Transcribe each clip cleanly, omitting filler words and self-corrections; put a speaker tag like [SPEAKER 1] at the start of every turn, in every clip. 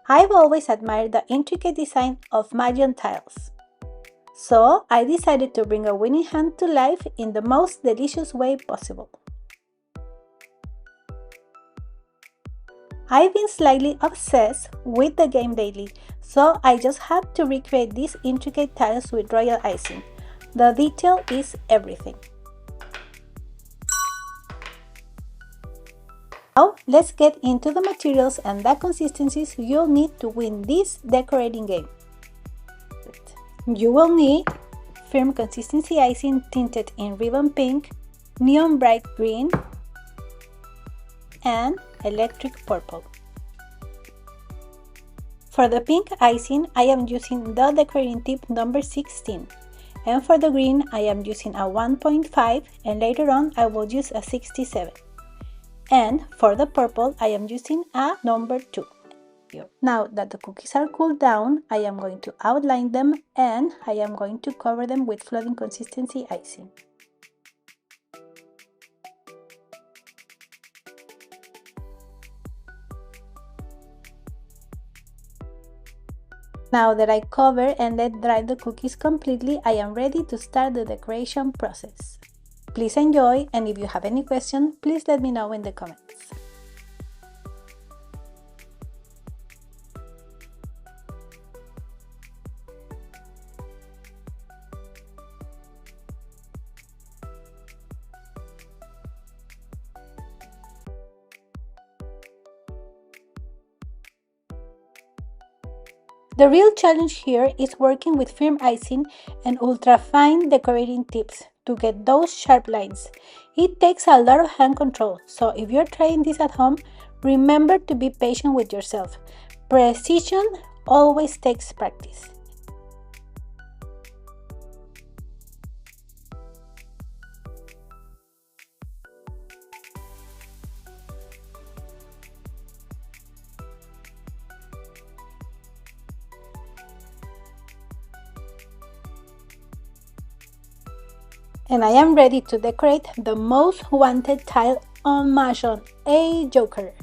[SPEAKER 1] I've always admired the intricate design of Mahjong tiles, so I decided to bring a winning hand to life in the most delicious way possible. I've been slightly obsessed with the game lately, so I just had to recreate these intricate tiles with royal icing. The detail is everything. Now, let's get into the materials and the consistencies you'll need to win this decorating game. You will need firm consistency icing tinted in ribbon pink, neon bright green, and electric purple. For the pink icing, I am using the decorating tip number 16, and for the green, I am using a 1.5, and later on I will use a 67. And for the purple, I am using a number 2. Now that the cookies are cooled down, I am going to outline them and I am going to cover them with flooding consistency icing. Now that I cover and let dry the cookies completely, I am ready to start the decoration process. Please enjoy, and if you have any questions, please let me know in the comments. The real challenge here is working with firm icing and ultra fine decorating tips to get those sharp lines. It takes a lot of hand control, so if you're trying this at home, remember to be patient with yourself. Precision always takes practice. And I am ready to decorate the most wanted tile on Mahjong, a joker.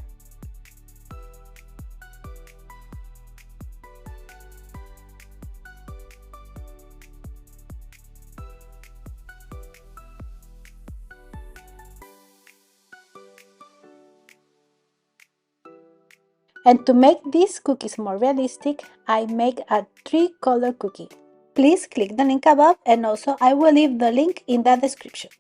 [SPEAKER 1] And to make these cookies more realistic, I make a 3-color cookie. Please click the link above, and also I will leave the link in the description.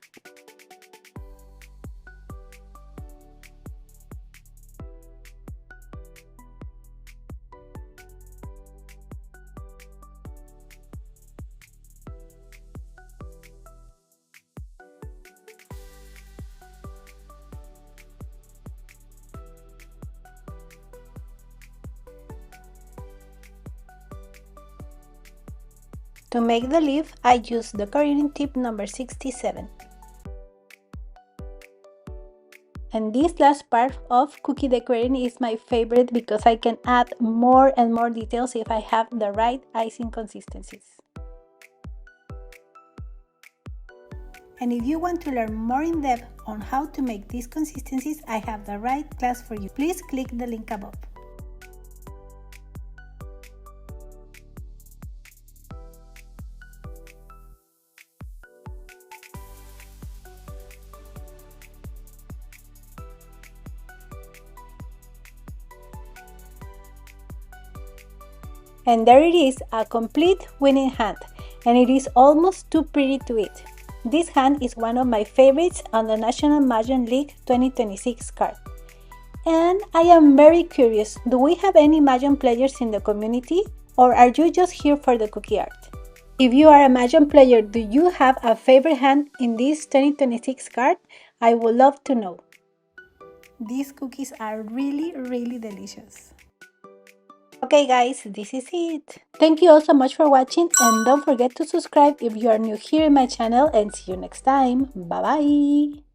[SPEAKER 1] To make the leaf, I use the decorating tip number 67. And this last part of cookie decorating is my favorite because I can add more and more details if I have the right icing consistencies. And if you want to learn more in depth on how to make these consistencies, I have the right class for you. Please click the link above. And there it is, a complete winning hand, and it is almost too pretty to eat. This hand is one of my favorites on the National Mahjong League 2026 card. And I am very curious, do we have any Mahjong players in the community, or are you just here for the cookie art? If you are a Mahjong player, do you have a favorite hand in this 2026 card? I would love to know. These cookies are really delicious. Okay guys, this is it. Thank you all so much for watching, and don't forget to subscribe if you are new here in my channel, and see you next time. Bye bye!